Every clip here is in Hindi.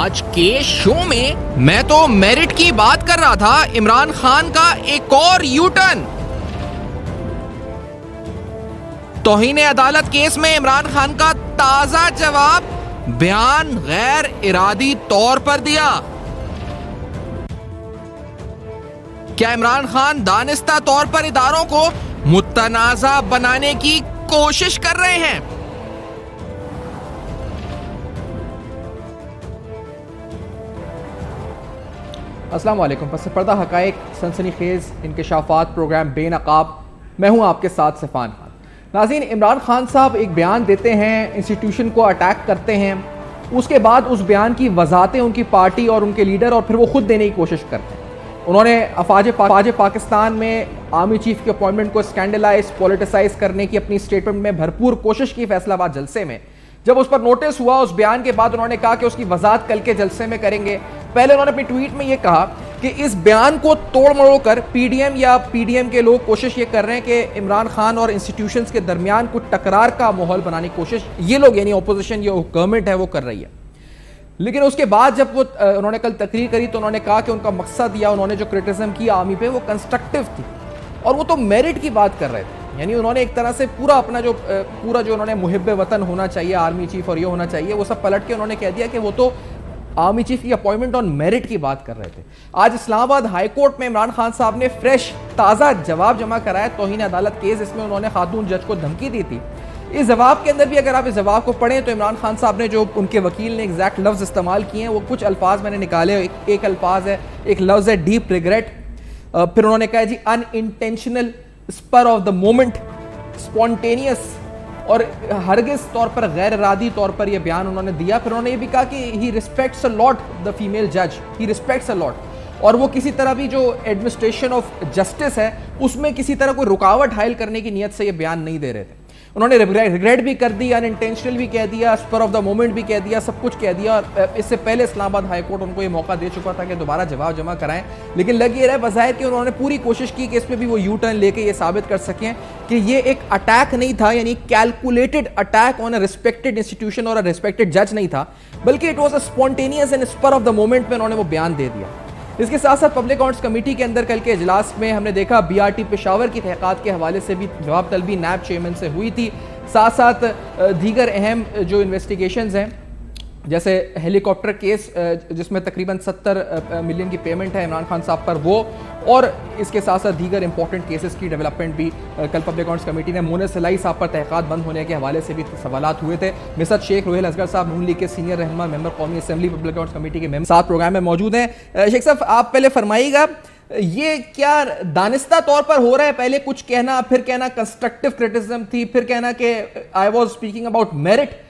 आज के शो में मैं तो मेरिट की बात कर रहा था, इमरान खान का एक और यू टर्न। तौहीन अदालत केस में इमरान खान का ताजा जवाब, बयान गैर इरादी तौर पर दिया। क्या इमरान खान दानिस्ता तौर पर इदारों को मुतनाज़ा बनाने की कोशिश कर रहे हैं? अस्सलाम वालेकुम। पस पर्दा हकायक सनसनीखेज इंकशाफात प्रोग्राम बेनकाब, मैं हूं आपके साथ सिफान खान। नाज़रीन, इमरान खान साहब एक बयान देते हैं, इंस्टीट्यूशन को अटैक करते हैं, उसके बाद उस बयान की वजाहतें उनकी पार्टी और उनके लीडर और फिर वो खुद देने की कोशिश करते हैं। उन्होंने अफवाज पाकिस्तान में आर्मी चीफ की अपॉइंटमेंट को स्कैंडलाइज पॉलिटिसाइज करने की अपनी स्टेटमेंट में भरपूर कोशिश की फैसलाबाद जलसे में। जब उस पर नोटिस हुआ उस बयान के बाद, उन्होंने कहा कि उसकी वजाहत कल के जलसे में करेंगे। पहले उन्होंने अपनी ट्वीट में यह कहा कि इस बयान को तोड़ मरोड़ कर पीडीएम या पीडीएम के लोग कोशिश ये कर रहे हैं कि इमरान खान और इंस्टीट्यूशंस के दरमियान कुछ टकरार का माहौल बनाने की कोशिश ये लोग यानी ऑपोजिशन या गवर्नमेंट है वो कर रही है। लेकिन उसके बाद जब वो उन्होंने कल तकरीर करी तो उन्होंने कहा कि उनका मकसद या उन्होंने जो क्रिटिसिज्म किया आर्मी पे वो कंस्ट्रक्टिव थी और वो तो मेरिट की बात कर रहे थे। यानी उन्होंने एक तरह से पूरा अपना जो उन्होंने मुहिब्बे वतन होना चाहिए आर्मी चीफ और ये होना चाहिए, वो सब पलट के उन्होंने कह दिया कि वो तो आर्मी चीफ की अपॉइंटमेंट ऑन मेरिट की बात कर रहे थे। आज इस्लामाबाद हाई कोर्ट में इमरान खान साहब ने फ्रेश ताज़ा जवाब जमा कराया तौहीन अदालत केस, इसमें उन्होंने खातून जज को धमकी दी थी। इस जवाब के अंदर भी अगर आप इस जवाब को पढ़ें तो इमरान खान साहब ने जो उनके वकील ने एग्जैक्ट लफ्ज़ इस्तेमाल किए हैं वो कुछ अल्फाज मैंने निकाले। एक अल्फाज है, एक लफ्ज़ है डीप रिग्रेट, फिर उन्होंने कहा जी unintentional, spur of the moment, spontaneous और हरगिज तौर पर गैर इरादी तौर पर यह बयान उन्होंने दिया। फिर उन्होंने ये भी कहा कि he respects a lot the female जज, ही रिस्पेक्ट्स अ लॉट, और वो किसी तरह भी जो एडमिनिस्ट्रेशन ऑफ जस्टिस है उसमें किसी तरह कोई रुकावट हायल करने की नीयत से ये बयान नहीं दे रहे थे। उन्होंने रिग्रेट भी कर दी, अनइंटेंशनल भी कह दिया, स्पर ऑफ द मोमेंट भी कह दिया, सब कुछ कह दिया। और इससे पहले इस्लामाबाद हाई कोर्ट उनको ये मौका दे चुका था कि दोबारा जवाब जमा कराएं, लेकिन लग ये रहा है बज़ाहिर कि उन्होंने पूरी कोशिश की कि इस पर भी वो यू टर्न लेके ये साबित कर सकें कि ये एक अटैक नहीं था, यानी calculated attack on a respected institution और अ रिस्पेक्टेड जज नहीं था, बल्कि it was a spontaneous and spur of the moment में उन्होंने वो बयान दे दिया। इसके साथ साथ पब्लिक अकाउंट्स कमेटी के अंदर कल के इजलास में हमने देखा बीआरटी पेशावर की तहक़ीक़ात के हवाले से भी जवाब तलबी नैब चेयरमैन से हुई थी। साथ साथ दीगर अहम जो इन्वेस्टिगेशंस हैं, जैसे हेलीकॉप्टर केस जिसमें तकरीबन 70 मिलियन की पेमेंट है इमरान खान साहब पर, वो और इसके साथ साथ दीगर इंपॉर्टेंट केसेस की डेवलपमेंट भी कल पब्लिक अकाउंट्स कमेटी ने। मोने सलाई साहब पर तहक़ीक़ात बंद होने के हवाले से भी सवालात हुए थे। मिसद शेख रोहेल असगर साहब नून लीग के सीनियर रहनुमा मेंबर कौमी असेंबली पब्लिक अकाउंट्स कमेटी के मेंबर साथ प्रोग्राम में मौजूद हैं। शेख साहब, आप पहले फरमाइएगा, ये क्या दानिस्ता तौर पर हो रहा है? पहले कुछ कहना, फिर कहना कंस्ट्रक्टिव क्रिटिसिज्म थी, फिर कहना कि I was speaking about merit,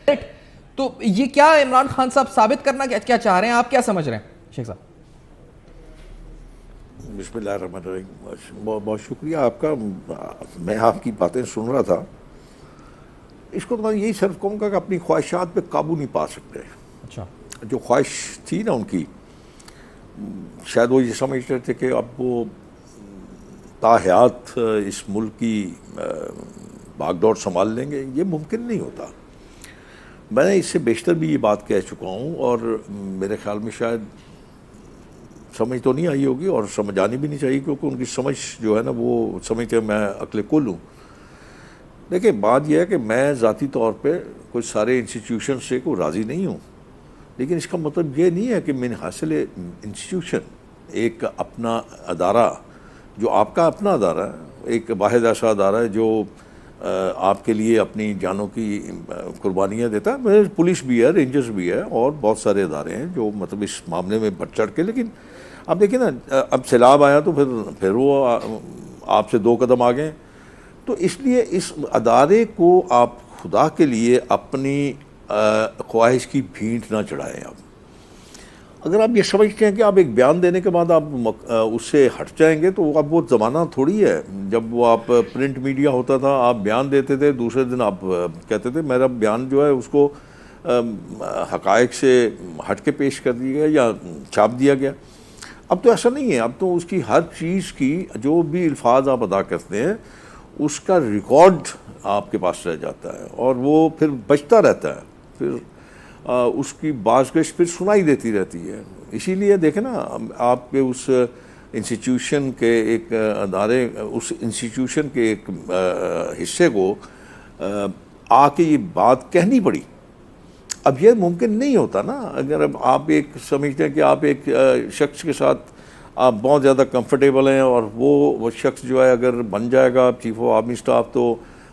तो ये क्या इमरान खान साहब साबित करना क्या चाह रहे हैं? आप क्या समझ रहे हैं शेख साहब? बिस्मिल्लाहिर्रहमानिर्रहीम, बहुत शुक्रिया आपका। मैं आपकी बातें सुन रहा था। इसको तो मैं यही सिर्फ कहूँगा कि अपनी ख्वाहिशात पे काबू नहीं पा सकते। अच्छा, जो ख्वाहिश थी ना उनकी, शायद वो ये समझते थे कि अब वो ताहयात इस मुल्क की भागदौड़ संभाल लेंगे। ये मुमकिन नहीं होता। मैंने इससे बेशतर भी ये बात कह चुका हूँ और मेरे ख्याल में शायद समझ तो नहीं आई होगी और समझ आनी भी नहीं चाहिए, क्योंकि उनकी समझ जो है ना वो समझते मैं अक्ल कुल हूँ। देखिए, बात यह है कि मैं ज़ाती तौर पे कोई सारे इंस्टीट्यूशन से कोई राज़ी नहीं हूँ, लेकिन इसका मतलब ये नहीं है कि मिन हासिल इंस्टीट्यूशन, एक अपना अदारा जो आपका अपना अदारा है, एक वाहिद ऐसा अदारा है जो आपके लिए अपनी जानों की कुर्बानियाँ देता है। पुलिस भी है, रेंजर्स भी है और बहुत सारे अदारे हैं जो मतलब इस मामले में बढ़ चढ़ के। लेकिन अब देखिए ना, अब सैलाब आया तो फिर वो आपसे 2 कदम आगे। तो इसलिए इस अदारे को आप खुदा के लिए अपनी ख्वाहिश की भींट ना चढ़ाएं। आप अगर आप ये समझते हैं कि आप एक बयान देने के बाद आप उससे हट जाएंगे, तो अब वो ज़माना थोड़ी है जब वो आप प्रिंट मीडिया होता था, आप बयान देते थे, दूसरे दिन आप कहते थे मेरा बयान जो है उसको हक़ाइक़ से हट के पेश कर दिया गया या छाप दिया गया। अब तो ऐसा नहीं है। अब तो उसकी हर चीज़ की जो भी अल्फाज आप अदा करते हैं उसका रिकॉर्ड आपके पास रह जाता है और वो फिर बचता रहता है। फिर उसकी बाज़गश फिर सुनाई देती रहती है। इसीलिए देखें ना, आपके उस इंस्टीट्यूशन के एक अदारे, उस इंस्टीट्यूशन के एक हिस्से को आके ये बात कहनी पड़ी। अब यह मुमकिन नहीं होता ना, अगर अब आप एक समझते हैं कि आप एक शख्स के साथ आप बहुत ज़्यादा कंफर्टेबल हैं और वो शख्स जो है अगर बन जाएगा चीफ ऑफ आर्मी स्टाफ तो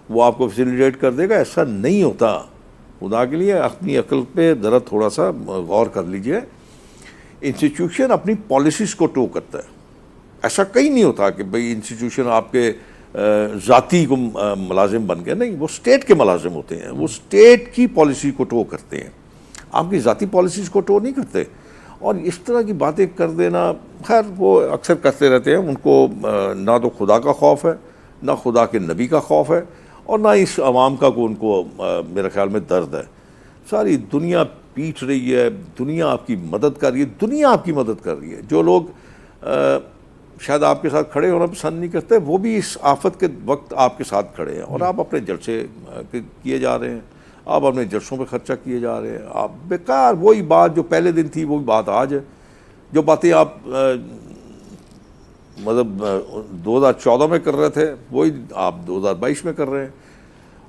वो आपको फैसिलिटेट कर देगा, ऐसा नहीं होता। खुदा के लिए अपनी अक्ल पे ज़रा थोड़ा सा गौर कर लीजिए। इंस्टीट्यूशन अपनी पॉलिसीज़ को टो करता है। ऐसा कहीं नहीं होता कि भाई इंस्टीट्यूशन आपके ज़ाती को मुलाजिम बन गया, नहीं, वो स्टेट के मुलाजिम होते हैं, वो स्टेट की पॉलिसी को टो करते हैं, आपकी ज़ाती पॉलिसीज़ को टो नहीं करते। और इस तरह की बातें कर देना, खैर वो अक्सर करते रहते हैं। उनको ना तो खुदा का खौफ है, ना खुदा के नबी का खौफ है, और ना इस अवाम का को उनको मेरे ख्याल में दर्द है। सारी दुनिया पीट रही है, दुनिया आपकी मदद कर रही है, दुनिया आपकी मदद कर रही है। जो लोग शायद आपके साथ खड़े होना पसंद नहीं करते, वो भी इस आफत के वक्त आपके साथ खड़े हैं, और आप अपने जलसे किए जा रहे हैं, आप अपने जलसों पे खर्चा किए जा रहे हैं। आप बेकार वही बात जो पहले दिन थी वही बात आज है। जो बातें आप मतलब 2014 में कर रहे थे वही आप 2022 में कर रहे हैं।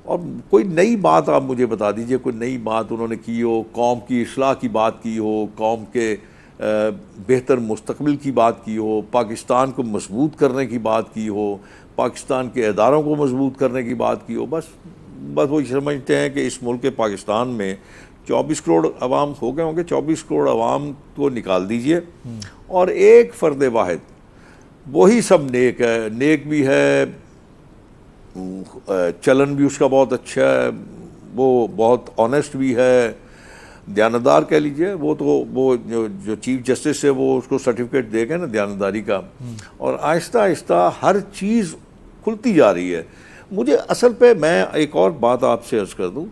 और कोई नई बात आप मुझे बता दीजिए, कोई नई बात उन्होंने की हो, कौम की इस्लाह की बात की हो, कौम के बेहतर मुस्तकबिल की बात की हो, पाकिस्तान को मजबूत करने की बात की हो, पाकिस्तान के इदारों को मजबूत करने की बात की हो। बस वो समझते हैं कि इस मुल्क के पाकिस्तान में 24 करोड़ अवाम हो गए होंगे, 24 करोड़ अवाम को निकाल दीजिए और एक फ़र्द वाहिद, वही सब नेक है, नेक भी है, चलन भी उसका बहुत अच्छा है, वो बहुत ऑनेस्ट भी है, दयानतदार कह लीजिए। वो तो वो जो चीफ जस्टिस है वो उसको सर्टिफिकेट देगा ना दयानतदारी का, और आहिस्ता आहिस्ता हर चीज़ खुलती जा रही है। मुझे असल पे, मैं एक और बात आपसे अर्ज़ कर दूं,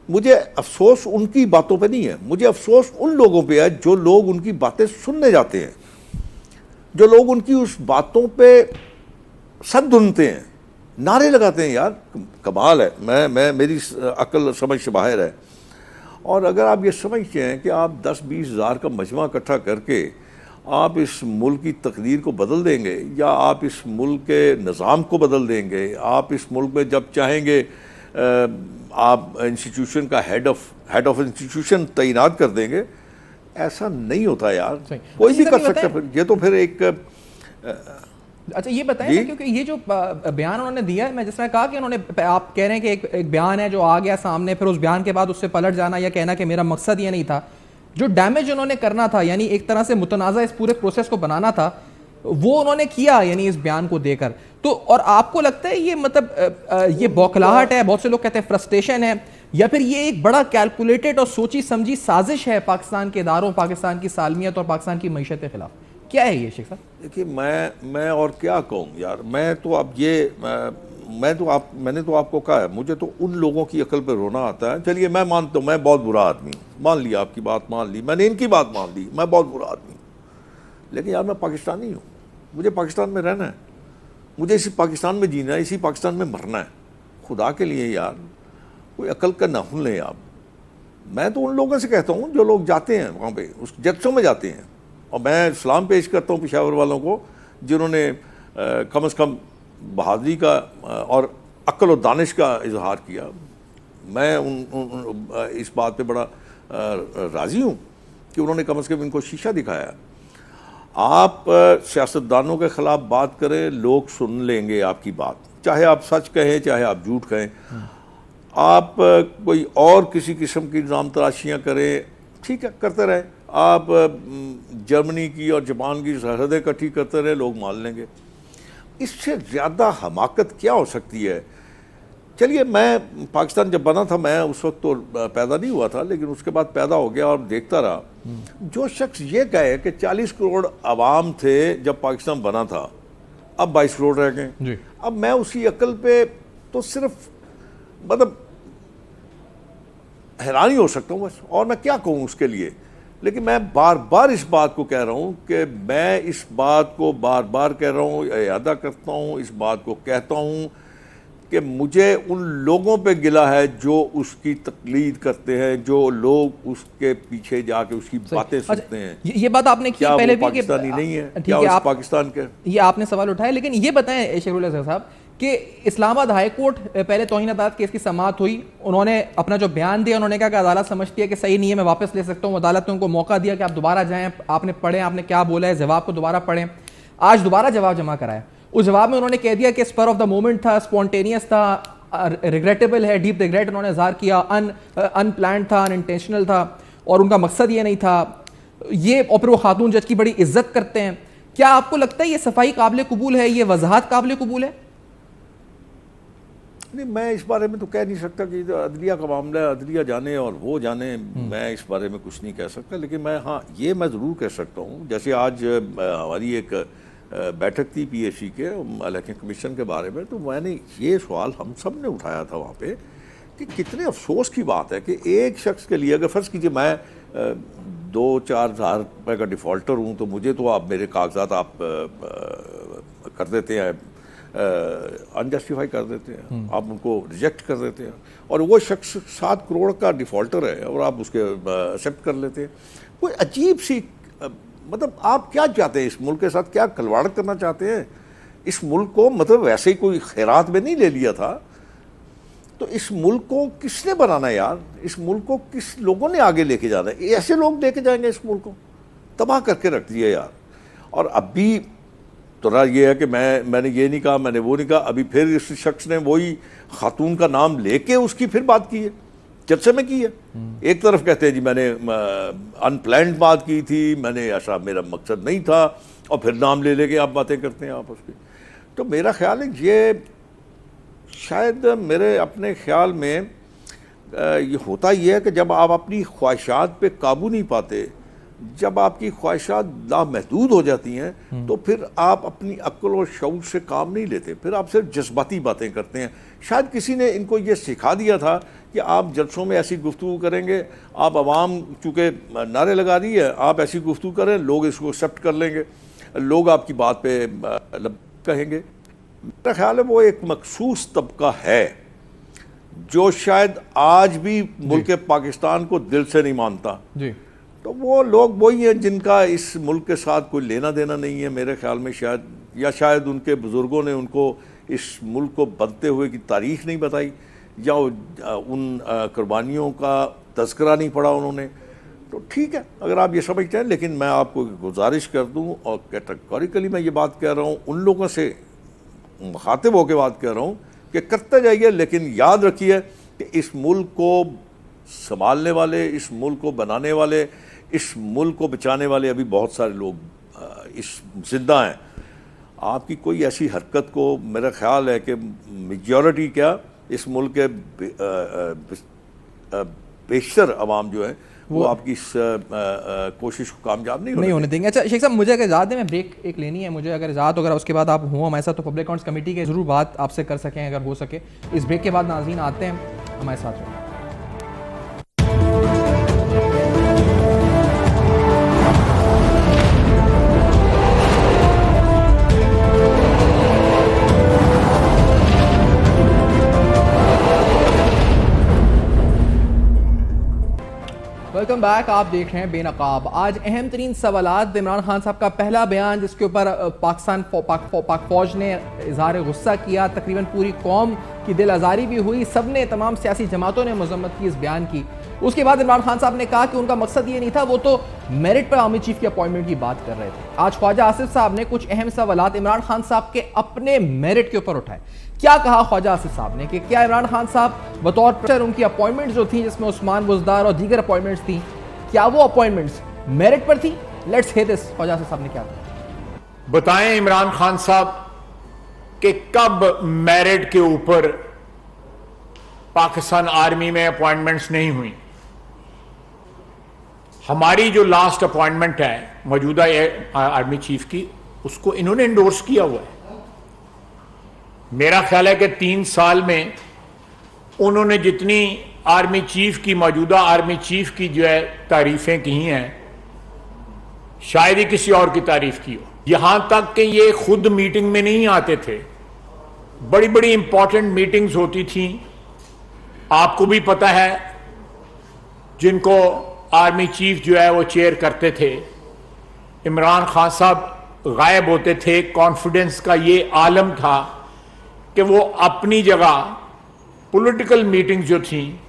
मुझे अफसोस उनकी बातों पे नहीं है, मुझे अफसोस उन लोगों पे है जो लोग उनकी बातें सुनने जाते हैं, जो लोग उनकी उस बातों पे सद धुनते हैं, नारे लगाते हैं। यार कमाल है, मैं मेरी अक्ल समझ से बाहर है। और अगर आप ये समझते हैं कि आप 10-20 हज़ार का मजमा इकट्ठा करके आप इस मुल्क की तकदीर को बदल देंगे, या आप इस मुल्क के निज़ाम को बदल देंगे, आप इस मुल्क में जब चाहेंगे आप इंस्टीट्यूशन का हेड ऑफ इंस्टीट्यूशन तैनात कर देंगे, ऐसा नहीं होता यार। कोई भी कर सकता है। फिर ये तो फिर एक अच्छा ये बताएं ना, क्योंकि ये जो बयान उन्होंने दिया है, मैं जिस तरह कहा कि उन्होंने, आप कह रहे हैं कि एक बयान है जो आ गया सामने, फिर उस बयान के बाद उससे पलट जाना या कहना कि मेरा मकसद ये नहीं था। जो डैमेज उन्होंने करना था, यानी एक तरह से मुतनाज़ा इस पूरे प्रोसेस को बनाना था, वो उन्होंने किया, यानी इस बयान को देकर। तो और आपको लगता है ये मतलब ये बौखलाहट है, बहुत से लोग कहते हैं फ्रस्ट्रेशन है, या फिर ये एक बड़ा कैलकुलेटेड और सोची समझी साजिश है पाकिस्तान के इदारों, पाकिस्तान की सालमियत और पाकिस्तान की मईशत के खिलाफ? क्या है ये शेख साहब? देखिए, मैं और क्या कहूँ यार, मैं तो अब ये मैंने तो आपको कहा है, मुझे तो उन लोगों की अकल पे रोना आता है। चलिए मैं मानता हूँ मैं बहुत बुरा आदमी हूँ, मान लिया, आपकी बात मान ली, मैंने इनकी बात मान ली, मैं बहुत बुरा आदमी हूँ, लेकिन यार मैं पाकिस्तानी हूँ, मुझे पाकिस्तान में रहना है, मुझे इसी पाकिस्तान में जीना है, इसी पाकिस्तान में मरना है। खुदा के लिए यार कोई अकल का नाखून लें आप। मैं तो उन लोगों से कहता हूँ जो लोग जाते हैं वहाँ पे, उस जत्सों में जाते हैं, और मैं सलाम पेश करता हूँ पेशावर वालों को जिन्होंने कम से कम बहादुरी का और अक्ल और दानिश का इजहार किया। मैं उन इस बात पे बड़ा राज़ी हूँ कि उन्होंने कम से कम इनको शीशा दिखाया। आप सियासतदानों के ख़िलाफ़ बात करें, लोग सुन लेंगे आपकी बात, चाहे आप सच कहें चाहे आप झूठ कहें। आप कोई और किसी किस्म की इल्ज़ाम तराशियाँ करें, ठीक है, करते रहें। आप जर्मनी की और जापान की सरहदें इकट्ठी करते रहे, लोग मान लेंगे। इससे ज़्यादा हमाकत क्या हो सकती है? चलिए, मैं पाकिस्तान जब बना था, मैं उस वक्त तो पैदा नहीं हुआ था, लेकिन उसके बाद पैदा हो गया और देखता रहा। जो शख्स ये कहे कि 40 करोड़ अवाम थे जब पाकिस्तान बना था, अब 22 करोड़ रह गए, अब मैं उसी अकल पे तो सिर्फ मतलब हैरान ही हो सकता हूँ बस, और मैं क्या कहूँ उसके लिए। लेकिन मैं बार बार इस बात को कह रहा हूँ कि मैं इस बात को बार बार कह रहा हूँ, इरादा करता हूँ, इस बात को कहता हूँ कि मुझे उन लोगों पे गिला है जो उसकी तकलीद करते हैं, जो लोग उसके पीछे जाके उसकी बातें सुनते हैं। ये बात आपने की क्या पहले वो भी पाकिस्तानी नहीं है? ठीक क्या है, उस पाकिस्तान के? ये आपने सवाल उठाया, लेकिन ये बताएं शेखुल हसन साहब कि इस्लामाबाद हाई कोर्ट पहले तौहीन अदालत केस की समाअत हुई, उन्होंने अपना जो बयान दिया, उन्होंने कहा कि अदालत समझती है कि सही नहीं है, मैं वापस ले सकता हूँ। अदालत ने उनको मौका दिया कि आप दोबारा जाएं, आपने पढ़ें, आपने क्या बोला है, जवाब को दोबारा पढ़ें। आज दोबारा जवाब जमा कराया। उस जवाब में उन्होंने कह दिया कि स्पर ऑफ द मोमेंट था, स्पॉन्टेनियस था, रिग्रेटेबल है, डीप रिग्रेट उन्होंने इज़हार किया, अनप्लान्ड था, अनइंटेंशनल था और उनका मकसद ये नहीं था। ये और फिर वो खातून जज की बड़ी इज्जत करते हैं। क्या आपको लगता है ये सफाई काबिल कबूल है, ये वजाहत काबिल कबूल है? नहीं, मैं इस बारे में तो कह नहीं सकता कि अदलिया का मामला है, अदलिया जाने और वो जाने, मैं इस बारे में कुछ नहीं कह सकता। लेकिन मैं हाँ ये मैं ज़रूर कह सकता हूँ, जैसे आज हमारी एक बैठक थी PAC के इलेक्शन कमीशन के बारे में, तो मैंने ये सवाल हम सब ने उठाया था वहाँ पे कि कितने अफसोस की बात है कि एक शख्स के लिए, अगर फ़र्ज़ कीजिए मैं 2-4 हज़ार रुपये का डिफ़ॉल्टर हूँ, तो मुझे तो आप मेरे कागजात आप कर देते हैं, अनजस्टिफाई कर देते हैं, आप उनको रिजेक्ट कर देते हैं, और वो शख्स 7 करोड़ का डिफ़ॉल्टर है और आप उसके एक्सेप्ट कर लेते हैं। कोई अजीब सी मतलब आप क्या चाहते हैं, इस मुल्क के साथ क्या खिलवाड़ करना चाहते हैं? इस मुल्क को मतलब वैसे ही कोई खैरात में नहीं ले लिया था, तो इस मुल्क को किसने बनाना है यार? इस मुल्क को किस लोगों ने आगे लेके जाना है? ऐसे लोग लेके जाएंगे इस मुल्क को, तबाह करके रख दिया यार। और अभी तो ये है कि मैंने ये नहीं कहा, मैंने वो नहीं कहा, अभी फिर इस शख्स ने वही खातून का नाम लेके उसकी फिर बात की है, चर्चा में की है। एक तरफ कहते हैं जी मैंने अनप्लान्ड बात की थी, मैंने ऐसा मेरा मकसद नहीं था, और फिर नाम ले लेके आप बातें करते हैं आपस में। तो मेरा ख्याल है ये शायद मेरे अपने ख्याल में ये होता ही है कि जब आप अपनी ख्वाहिशात पे काबू नहीं पाते, जब आपकी ख्वाहिशात लामहदूद हो जाती हैं, तो फिर आप अपनी अक्ल और शऊर से काम नहीं लेते, फिर आप सिर्फ जज्बाती बातें करते हैं। शायद किसी ने इनको ये सिखा दिया था कि आप जलसों में ऐसी गुफ्तगू करेंगे, आप आवाम चूँकि नारे लगा रही है, आप ऐसी गुफ्तगू करें, लोग इसको एक्सेप्ट कर लेंगे, लोग आपकी बात पे कहेंगे। मेरा ख्याल है वो एक मखसूस तबका है जो शायद आज भी मुल्क पाकिस्तान को दिल से नहीं मानता जी। तो वो लोग वही हैं जिनका इस मुल्क के साथ कोई लेना देना नहीं है मेरे ख्याल में, शायद, या शायद उनके बुज़ुर्गों ने उनको इस मुल्क को बनते हुए की तारीख़ नहीं बताई, या उन कुर्बानियों का तज़किरा नहीं पढ़ा उन्होंने। तो ठीक है अगर आप ये समझते हैं, लेकिन मैं आपको गुजारिश कर दूं और कैटेगोरिकली मैं ये बात कह रहा हूँ, उन लोगों से मुखातिब होकर बात कर रहा हूँ कि करते जाइए, लेकिन याद रखिए कि इस मुल्क को संभालने वाले, इस मुल्क को बनाने वाले, इस मुल्क को बचाने वाले अभी बहुत सारे लोग इस जिंदा हैं। आपकी कोई ऐसी हरकत को मेरा ख्याल है कि मेजॉरिटी क्या इस मुल्क के बेशतर अवाम जो है वो आपकी इस कोशिश को कामयाब नहीं होने देंगे। अच्छा शेख साहब, मुझे अगर इजाज़त दें, मैं ब्रेक एक लेनी है मुझे, अगर इजाज़त वगैरह उसके बाद आप हों हमारे साथ, तो पब्लिक अकाउंट्स कमेटी के ज़रूर बात आपसे कर सकें अगर हो सके। इस ब्रेक के बाद नाज़रीन आते हैं हमारे साथ रहें। वेलकम बैक, आप देख रहे हैं बेनकाब। आज अहम तरीन सवालात, इमरान खान साहब का पहला बयान जिसके ऊपर पाक फौज ने इजहार गुस्सा किया, तकरीबन पूरी कौम की दिल आज़ारी भी हुई, सब ने, तमाम सियासी जमातों ने मजम्मत की इस बयान की। उसके बाद इमरान खान साहब ने कहा कि उनका मकसद ये नहीं था, वो तो मेरिट पर आर्मी चीफ की अपॉइंटमेंट की बात कर रहे थे। आज ख्वाजा आसिफ साहब ने कुछ अहम सवालात इमरान खान साहब के अपने मेरिट के ऊपर उठाए। क्या कहा ख्वाजा आसिफ साहब ने कि क्या इमरान खान साहब बतौर प्रेशर उनकी अपॉइंटमेंट जो थी, जिसमें उस्मान बुज़दार और दीगर अपॉइंटमेंट्स थी, क्या वो अपॉइंटमेंट्स मेरिट पर थी? Let's hear this, Khawaja Asif साहब ने क्या कहा। बताएं इमरान खान साहब कि कब मेरिट के ऊपर पाकिस्तान आर्मी में अपॉइंटमेंट्स नहीं हुई। हमारी जो लास्ट अपॉइंटमेंट है मौजूदा आर्मी चीफ की, उसको इन्होंने इंडोर्स किया हुआ है। मेरा ख्याल है कि 3 साल में उन्होंने जितनी आर्मी चीफ की, मौजूदा आर्मी चीफ की जो है तारीफें की हैं, शायद ही किसी और की तारीफ की हो। यहां तक कि ये खुद मीटिंग में नहीं आते थे, बड़ी बड़ी इंपॉर्टेंट मीटिंग्स होती थी, आपको भी पता है, जिनको आर्मी चीफ जो है वो चेयर करते थे। इमरान खान साहब गायब होते थे। कॉन्फिडेंस का ये आलम था कि वो अपनी जगह पॉलिटिकल मीटिंग्स जो थी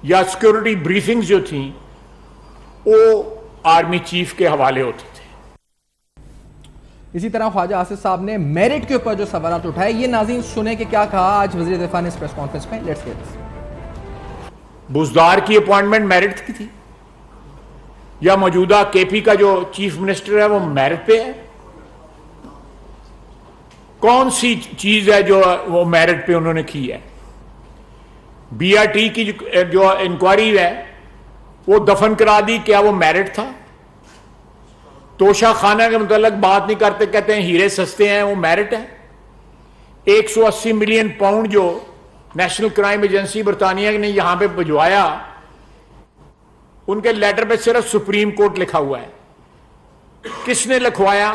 या सिक्योरिटी ब्रीफिंग्स जो थी वो आर्मी चीफ के हवाले होते थे। इसी तरह ख्वाजा आसिफ साहब ने मेरिट के ऊपर जो सवाल उठाए, ये नाज़रीन सुने कि क्या कहा आज वज़ीर दिफा ने इस प्रेस कॉन्फ्रेंस में। Let's get this. बुजदार की अपॉइंटमेंट मेरिट की थी या मौजूदा केपी का जो चीफ मिनिस्टर है वो मेरिट पे है? कौन सी चीज है जो वो मेरिट पे उन्होंने की है? बीआरटी की जो इंक्वायरी है वो दफन करा दी, क्या वो मेरिट था? तोशा खाना के मुताल्लिक बात नहीं करते, कहते हैं हीरे सस्ते हैं, वो मेरिट है? 180 मिलियन पाउंड जो नेशनल क्राइम एजेंसी बरतानिया ने यहां पे भिजवाया, उनके लेटर पे सिर्फ सुप्रीम कोर्ट लिखा हुआ है। किसने लिखवाया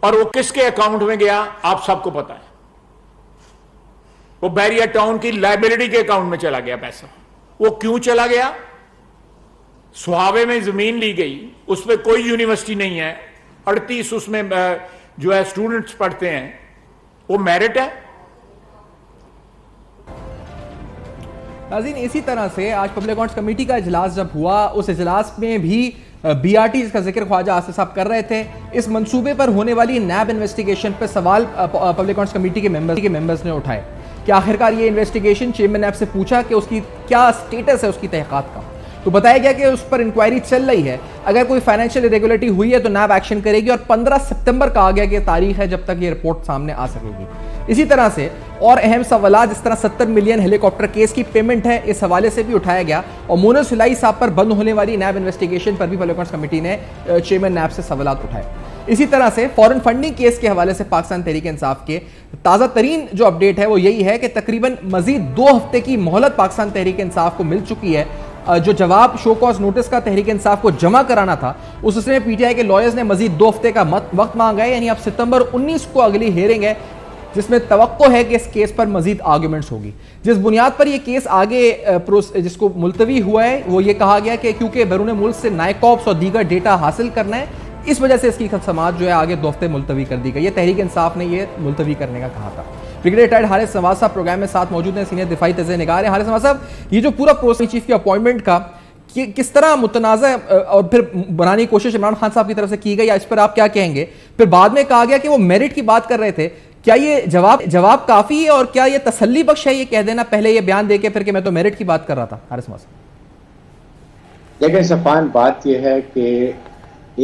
और वो किसके अकाउंट में गया, आप सबको पता है। वो बैरिया टाउन की लाइबिलिटी के अकाउंट में चला गया पैसा। वो क्यों चला गया? सुहावे में जमीन ली गई, उस पर कोई यूनिवर्सिटी नहीं है, 38 उसमें जो है स्टूडेंट्स पढ़ते हैं, वो मेरिट है? नाज़रीन, इसी तरह से आज पब्लिक अकाउंट्स कमेटी का इजलास जब हुआ, उस इजलास में भी बीआरटी का जिक्र ख्वाजा आसिफ साहब कर रहे थे। इस मंसूबे पर होने वाली नैब इन्वेस्टिगेशन पर सवाल पब्लिक अकाउंट्स कमेटी के मेंबर्स ने उठाए कि आखिरकार ये इन्वेस्टिगेशन चेयरमैन नैब से पूछा कि उसकी क्या स्टेटस है, उसकी तहकीकात का। तो बताया गया कि उस पर इंक्वायरी चल रही है, अगर कोई फाइनेंशियल इरेगुलरिटी हुई है तो नैब एक्शन करेगी, और 15 सितंबर का आ गया कि तारीख है जब तक ये रिपोर्ट सामने आ सकेगी। इसी तरह से और अहम सवाल जिस तरह 70 मिलियन हेलीकॉप्टर केस की पेमेंट है, इस हवाले से भी उठाया गया, और मोनस हिलाई साहब पर बंद होने वाली नैब इन्वेस्टिगेशन पर भी पब्लिक अकाउंट्स कमेटी ने चेयरमैन नैब से सवाल उठाए। इसी तरह से फॉरेन फंडिंग केस के हवाले से पाकिस्तान तहरीक इंसाफ के ताज़ा तरीन जो अपडेट है वो यही है कि तकरीबन मजीद 2 हफ्ते की मोहलत पाकिस्तान तहरीक इंसाफ को मिल चुकी है। जो जवाब शो कॉज नोटिस का तहरीक इंसाफ को जमा कराना था, उस सिलसिले में पीटीआई के लॉयर्स ने मजीद 2 हफ्ते का वक्त मांगा है, यानी अब सितंबर 19 को अगली हेयरिंग है, जिसमें तवक्को है कि इस केस पर मजीद आर्गुमेंट्स होगी। जिस बुनियाद पर यह केस आगे जिसको मुलतवी हुआ है, वो ये कहा गया कि क्योंकि बैरून मुल्क से नाइकॉप्स और दीगर डेटा हासिल करना है, इस वजह से इसकी समाअत जो है आगे 2 हफ्ते मुलतवी कर दी गई। ये तहरीक इंसाफ ने यह मुलतवी करने का कहा था। ब्रिगेडियर रिटायर्ड हारिस नवाज साहब प्रोग्राम में साथ मौजूद हैं, सीनियर दिफाई तज़ निगार हैं। हारिस नवाज साहब, ये जो पूरा प्रोसेस चीफ की अपॉइंटमेंट का किस तरह मुतनाज़ा और फिर बनाने की कोशिश इमरान खान साहब की तरफ से की गई, इस पर आप क्या कहेंगे? फिर बाद में कहा गया कि वो मेरिट की बात कर रहे थे, क्या ये जवाब काफी है और क्या ये तसल्ली बख्श है ये कह देना पहले ये बयान देके फिर कि मैं तो मेरिट की बात कर रहा था? हारिस नवाज साहब, देखिए सफान, बात यह है कि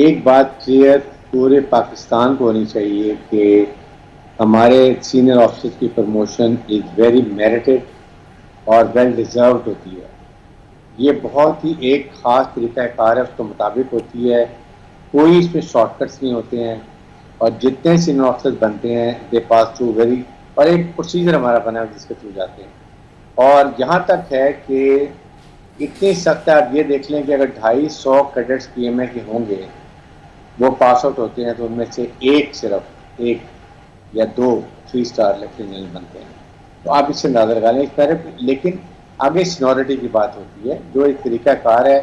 एक बात क्लियर पूरे पाकिस्तान को होनी चाहिए कि हमारे सीनियर ऑफिसर की प्रमोशन इज वेरी मेरिटेड और वेल डिजर्व्ड होती है। ये बहुत ही एक ख़ास तरीक़ाकार है, उसके मुताबिक होती है, कोई इसमें शॉर्टकट्स नहीं होते हैं, और जितने सीनियर ऑफिसर बनते हैं दे पास थ्रू वेरी, और एक प्रोसीजर हमारा बना है जिसके थ्रू जाते हैं। और यहाँ तक है कि इतनी सख्त है, आप ये देख लें कि अगर 250 कैडेट्स पीएमए के होंगे, वो पास आउट होते हैं, तो उनमें से सिर्फ एक या 2 3 स्टार लेफ्टिनेंट जनरल बनते हैं। तो आप इससे अंदाजा लगा लें इस तरह। लेकिन आगे सीनियरिटी की बात होती है, जो एक तरीक़ाकार है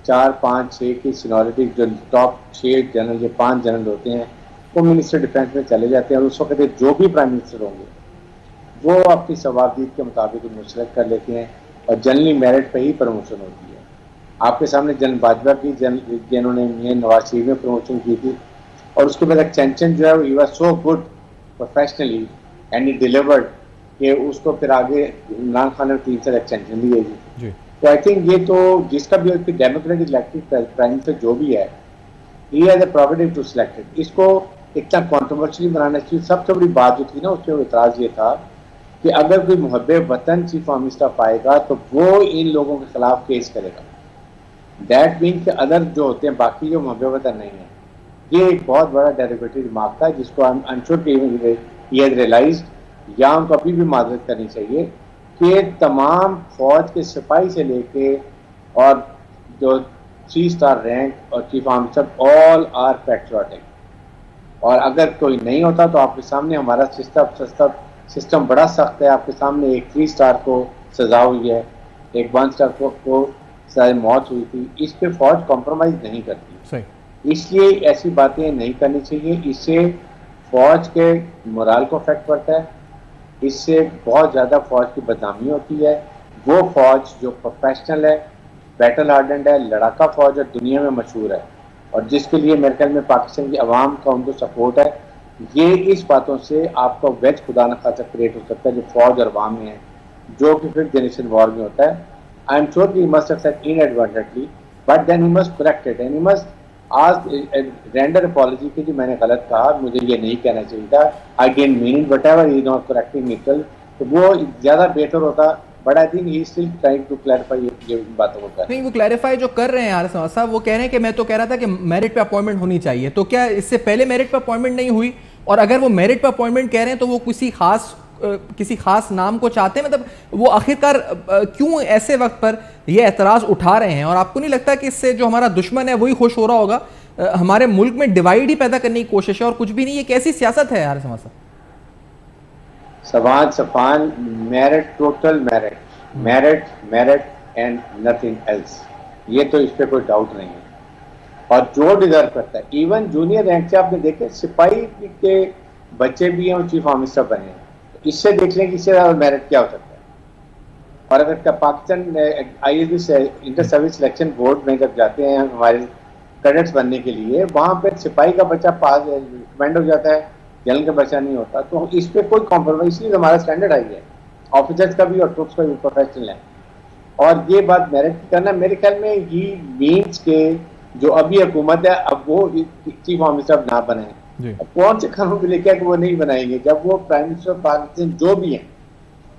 4 5 6 की सीनियरिटी, जो टॉप 6 जनरल या 5 जनरल होते हैं वो मिनिस्टर डिफेंस में चले जाते हैं, और उस वक्त जो भी प्राइम मिनिस्टर होंगे वो अपनी सवाबदीद के मुताबिक उनको सेलेक्ट कर लेते हैं, और जनरली मेरिट पे ही प्रमोशन होती है। आपके सामने जनरल बाजवा की जिन्होंने मियां नवाज शरीफ में प्रमोशन की थी, और उसके बाद एक्सटेंशन जो है he was so good professionally and he delivered कि उसको फिर आगे इमरान खान ने 3 साल एक्सटेंशन दी गई। तो आई थिंक ये तो जिसका भी डेमोक्रेटिक इलेक्टेड प्राइम मिनिस्टर जो भी है, he has a provident to selected. इसको इतना कॉन्ट्रोवर्शियल बनाना चाहिए। सबसे बड़ी बात जो थी ना, उसके इतराज़ ये था कि अगर कोई मुहब्बे वतन चीफ ऑफ मिनिस्टर पाएगा तो वो इन लोगों के खिलाफ केस करेगा। दैट मीन कि अदर जो होते हैं बाकी जो मुहब्बे वतन नहीं है, ये एक बहुत बड़ा डेरिवेटिव दिमाग था जिसको I am sure he has realised, या उनको अभी भी माजरत करनी चाहिए कि तमाम फौज के सिपाही से लेके और जो 3 स्टार रैंक और chief of minister all are patriotic, और अगर कोई नहीं होता तो आपके सामने हमारा सिस्टम सिस्टम बड़ा सख्त है, आपके सामने एक 3 स्टार को सजा हुई है, एक 1 स्टार को सजा मौत हुई थी। इस पे फौज कॉम्प्रोमाइज नहीं करती, सही। इसलिए ऐसी बातें नहीं करनी चाहिए। इससे फौज के मोराल को अफेक्ट पड़ता है, इससे बहुत ज़्यादा फौज की बदनामी होती है। वो फौज जो प्रोफेशनल है, बैटल हार्डेंड है, लड़ाका फौज है, दुनिया में मशहूर है, और जिसके लिए मेरे ख्याल में पाकिस्तान की आवाम का उनको सपोर्ट है। ये इस बातों से आपका वेज खुदा न खासा क्रिएट हो सकता है जो फौज और अवाम में है, जो कि फिर जनरेशन वॉर में होता है। I am sure he must have said inadvertently, but then he must correct it and he must आज रेंडर अपॉलजी कि मैंने गलत कहा, मुझे ये नहीं कहना चाहिए था, I didn't mean it, whatever he not correcting it, तो वो ज़्यादा बेहतर होता। But I think he still trying to clarify ये बातों को। नहीं, वो क्लैरिफाई जो कर रहे हैं यार साहब, वो कह रहे हैं कि मैं तो कह रहा था कि मेरिट पे अपॉइंटमेंट होनी चाहिए, तो क्या इससे पहले मेरिट पे अपॉइंटमेंट नहीं हुई? और अगर वो मेरिट पे अपॉइंटमेंट कह रहे हैं तो वो किसी खास नाम को चाहते हैं, मतलब वो आखिरकार क्यों ऐसे वक्त पर ये एतराज़ उठा रहे हैं? और आपको नहीं लगता कि इससे जो हमारा दुश्मन है वही खुश हो रहा होगा? हमारे मुल्क में डिवाइड ही पैदा करने की कोशिश है और कुछ भी नहीं। ये कैसी सियासत है यार साहब? सवाल सफान merit, total merit, merit and nothing else, ये तो इस पे कोई डाउट नहीं है। और जो डिजर्व करता है, इवन जूनियर रैंक से आपने देखे सिपाही के बच्चे भी हैं और चीफ आर्मी स्टाफ बने हैं, इससे देख लें कि इससे ज़्यादा मेरिट क्या हो सकता है। और अगर Pakistan ISB inter service selection board में जब जाते हैं हमारे कैडेट्स बनने के लिए, वहाँ पे सिपाही का बच्चा पास रिकमेंड हो जाता है, जनरल का बच्चा नहीं होता, तो इस पर कोई कॉम्प्रोमाइज, इसलिए हमारा स्टैंडर्ड हाई है, ऑफिसर्स का भी और ट्रूप्स का भी प्रोफेशनल है। और ये बात मेरिट की करना, मेरे ख्याल में ही मीन्स के जो अभी हुकूमत है अब वो चीफ आर्मी स्टाफ ना बनाए। अब कौन से कानून को लेकर कि वो नहीं बनाएंगे? जब वो प्राइम मिनिस्टर ऑफ पाकिस्तान जो भी हैं,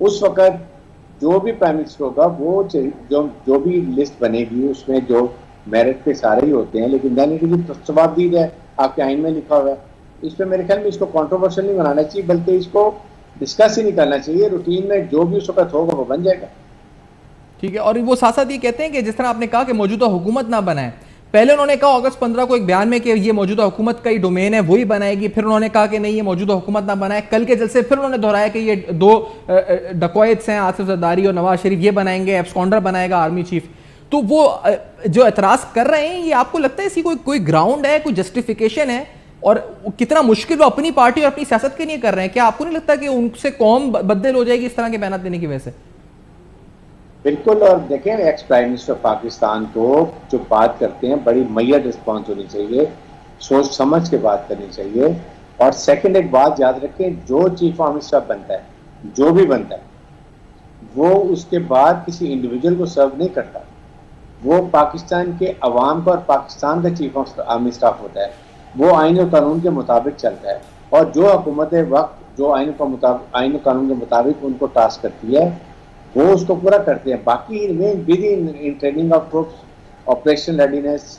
उस वक्त जो भी प्राइम मिनिस्टर होगा वो जो भी लिस्ट बनेगी उसमें जो मेरिट पे सारे ही होते हैं, लेकिन दैन की जवाबदीद है, आपके आइन में लिखा हुआ है। इस पर मेरे ख्याल में इसको कॉन्ट्रोवर्शियल नहीं बनाना चाहिए, बल्कि इसको डिस्कस ही नहीं करना चाहिए। रूटीन में जो भी उस वक्त होगा वो बन जाएगा। ठीक है। और वो साथ साथ ये कहते हैं कि जिस तरह आपने कहा कि मौजूदा हुकूमत ना बनाए, पहले उन्होंने कहा अगस्त 15 को एक बयान में कि ये मौजूदा हुकूमत का ही डोमेन है, वही बनाएगी, फिर उन्होंने कहा कि नहीं ये मौजूदा हुकूमत ना बनाए। कल के जलसे फिर उन्होंने दोहराया कि ये 2 डकॉयट्स हैं, आसिफ जरदारी और नवाज शरीफ, ये बनाएंगे, एब्सकॉन्डर बनाएगा आर्मी चीफ। तो वो जो एतराज़ कर रहे हैं, ये आपको लगता है इसकी कोई ग्राउंड है, कोई जस्टिफिकेशन है? और कितना मुश्किल वो अपनी पार्टी और अपनी सियासत के लिए कर रहे हैं? क्या आपको नहीं लगता कि उनसे कौम बदल हो जाएगी इस तरह के बयान देने की वजह से? बिल्कुल। और देखें, एक्स प्राइम मिनिस्टर पाकिस्तान को जो बात करते हैं बड़ी मैय्यद रिस्पॉन्स होनी चाहिए, सोच समझ के बात करनी चाहिए। और सेकंड एक बात याद रखें, जो चीफ आर्मी स्टाफ बनता है, जो भी बनता है, वो उसके बाद किसी इंडिविजुअल को सर्व नहीं करता, वो पाकिस्तान के अवाम का और पाकिस्तान का चीफ आर्मी स्टाफ होता है। वो आइन और कानून के मुताबिक चलता है, और जो हुकूमत वक्त जो आइन और कानून के मुताबिक उनको टास्क करती है वो उसको पूरा करते हैं। बाकी with in training of troops, operation readiness,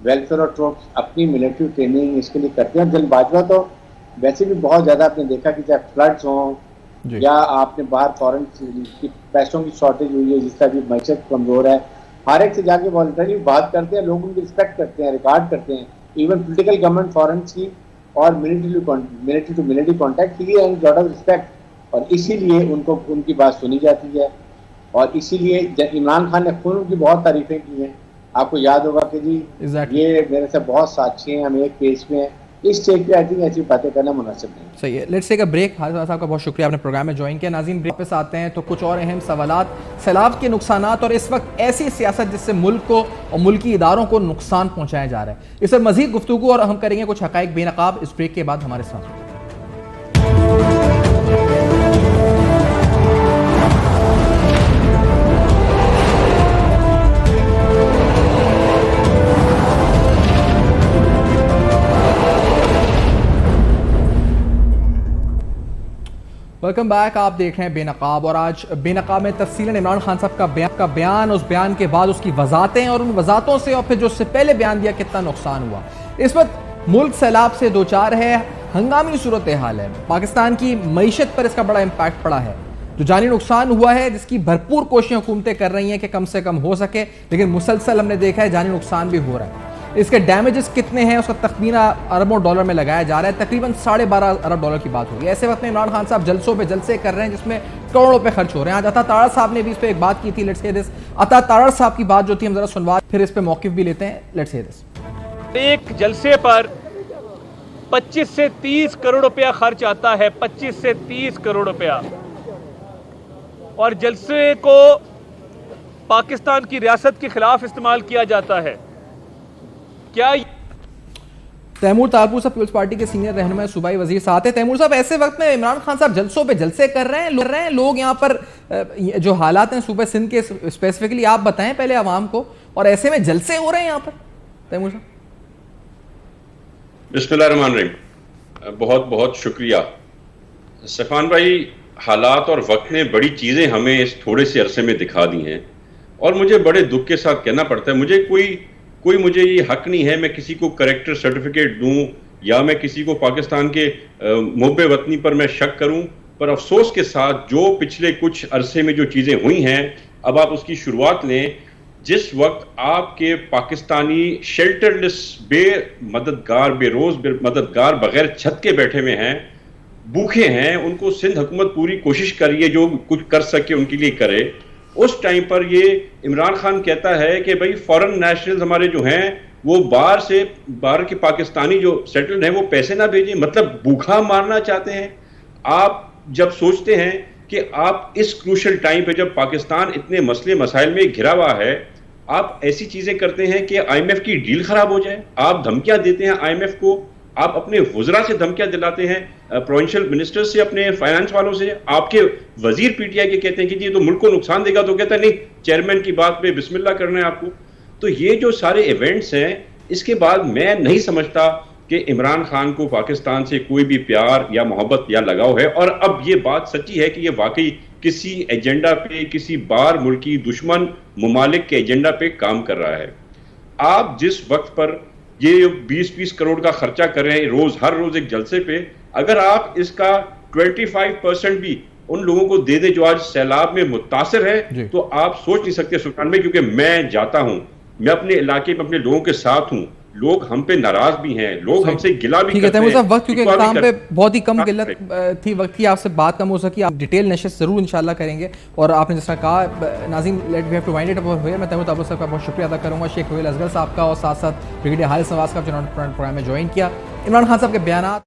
welfare of troops, अपनी मिलिट्री ट्रेनिंग इसके लिए करते हैं। जल्दबाजवा तो वैसे भी बहुत ज़्यादा आपने देखा कि चाहे फ्लड्स हों या आपने बाहर फॉरेन की पैसों की शॉर्टेज हुई है, जिसका भी मैशत कमज़ोर है, हर एक से जाके वॉलंटरी बात करते हैं, लोग उनकी रिस्पेक्ट करते हैं, रिकॉर्ड करते हैं। इवन पोलिटिकल गवर्नमेंट फॉरेन की और मिलिट्री टू मिलिट्री कॉन्टैक्ट की एंड लॉट ऑफ रिस्पेक्ट, और इसीलिए उनको उनकी बात सुनी जाती है। और इसीलिए इमरान खान ने खुद उनकी बहुत तारीफें की हैं। आपको याद होगा कि जी ये मेरे से बहुत साक्षी हैं, हम एक पेज में हैं। इस स्टेज पे आई थिंक ऐसी बातें करना मुनासिब नहीं। सही है। Let's take a break. Hazir साहब का बहुत शुक्रिया, आपने प्रोग्राम में ज्वाइन किया। नाज़रीन, ब्रेक पे आते हैं तो कुछ और अहम सवालात, सैलाब के नुकसानात और इस वक्त ऐसी सियासत जिससे मुल्क को और मुल्की इदारों को नुकसान पहुंचाया जा रहा है, इस पर मजीद गुफ्तगू और हम करेंगे कुछ हक़ाइक़ बेनकाब। इस ब्रेक के बाद हमारे साथ वेलकम बैक। आप देख रहे हैं बेनकाब, और आज बेनकाब में तफसीलन इमरान खान साहब का बयान, उस बयान के बाद उसकी वजाहतें, और उन वजाहतों से और फिर जो उससे पहले बयान दिया कितना नुकसान हुआ। इस वक्त मुल्क सैलाब से दो चार है, हंगामी सूरत हाल है। पाकिस्तान की मईशत पर इसका बड़ा इम्पैक्ट पड़ा है। जो जानी नुकसान हुआ है, जिसकी भरपूर कोशिशें हुकूमतें कर रही हैं कि कम से कम हो सके, लेकिन मुसलसल हमने देखा है जानी नुकसान भी हो रहा है। इसके डैमेजेस कितने हैं उसका तखमीना अरबों डॉलर में लगाया जा रहा है, तकरीबन 12.5 अरब डॉलर की बात होगी। ऐसे वक्त में इमरान खान साहब जलसों पे जलसे कर रहे हैं जिसमें करोड़ों रुपए खर्च हो रहे हैं। आज अता तारड़ साहब ने भी इस पर एक बात की थी, लेट्स से दिस। अता तारड़ साहब की बात जो थी हम जरा सुनवा फिर इस पर मौकिफ भी लेते हैं, लेट्स से दिस। एक जलसे पर 25 से 30 करोड़ रुपया खर्च आता है, 25 से 30 करोड़ रुपया, और जलसे को पाकिस्तान की रियासत के खिलाफ इस्तेमाल किया जाता है। क्या तैमूर तारपुर साहब पीपल्स पार्टी के सीनियर रहनुमा सूबाई वजीर साहब थे। तैमूर साहब, ऐसे वक्त में इमरान खान साहब जलसों पे जलसे कर रहे हैं, लोग यहाँ पर जो हालात हैं सूबे सिंध के स्पेसिफिकली आप बताएं पहले आवाम को, और ऐसे में जलसे हो रहे हैं यहाँ पर तैमूर साहब। बिस्मिल्लाहिर्रहमानिर्रहीम, बहुत बहुत शुक्रिया सफ़ान भाई। हालात और वक्त ने बड़ी चीज़ें हमें इस थोड़े से अरसे में दिखा दी हैं, और मुझे बड़े दुख के साथ कहना पड़ता है, मुझे कोई मुझे ये हक नहीं है मैं किसी को करेक्टर सर्टिफिकेट दूं या मैं किसी को पाकिस्तान के मुहब्बे वतनी पर मैं शक करूं, पर अफसोस के साथ जो पिछले कुछ अरसे में जो चीज़ें हुई हैं, अब आप उसकी शुरुआत लें। जिस वक्त आपके पाकिस्तानी शेल्टरलेस बेमददगार बेरोज़ मददगार बगैर छत के बैठे हुए हैं, भूखे हैं, उनको सिंध हुकूमत पूरी कोशिश कर रही है जो कुछ कर सके उनके लिए करे, उस टाइम पर ये इमरान खान कहता है कि भाई फॉरेन नेशनल्स हमारे जो हैं वो बाहर के पाकिस्तानी जो सेटल्ड हैं वो पैसे ना भेजें, मतलब भूखा मारना चाहते हैं। आप जब सोचते हैं कि आप इस क्रूशल टाइम पे जब पाकिस्तान इतने मसले मसाइल में घिरा हुआ है, आप ऐसी चीजें करते हैं कि आईएमएफ की डील खराब हो जाए, आप धमकियां देते हैं आईएमएफ को, आप अपने वुज़रा से धमकियां दिलाते हैं, प्रोविंशियल मिनिस्टर से, अपने फाइनेंस वालों से। आपके वजीर पीटीआई के कहते हैं कि ये तो मुल्क को नुकसान देगा, तो कहता है नहीं चेयरमैन की बात पे बिस्मिल्लाह करना है आपको। तो ये जो सारे इवेंट्स हैं, इसके बाद मैं नहीं समझता कि इमरान खान को पाकिस्तान से कोई भी प्यार या मोहब्बत या लगाव है। और अब ये बात सच्ची है कि ये वाकई किसी एजेंडा पे, किसी बार मुल्की दुश्मन मुमालिक के एजेंडा पे काम कर रहा है। आप जिस वक्त पर ये 20-20 करोड़ का खर्चा कर रहे हैं हर रोज एक जलसे पे, अगर आप इसका 25% भी उन लोगों को दे दे जो आज सैलाब में मुतासिर है, तो आप सोच नहीं सकते सुल्तान में, क्योंकि मैं जाता हूं, मैं अपने इलाके में अपने लोगों के साथ हूं, लोग हम पे नाराज भी हैं, लोग हमसे गिला भी करते हैं। वक्त क्योंकि काम पे बहुत ही कम किल्लत थी, वक्त की आपसे बात कम हो सकी, आप डिटेल नशिस्त जरूर इंशाल्लाह करेंगे। और आपने जैसा कहा नाज़रीन, let we have to wind it up here. मैं तैमूर तारपुर साहब का बहुत शुक्रिया अदा करूंगा, शेख वहील असगर साहब का, और साथ साथ ब्रिगेडियर हारिस नवाज का जिन्होंने प्रोग्राम में ज्वाइन किया। इमरान खान साहब के बयान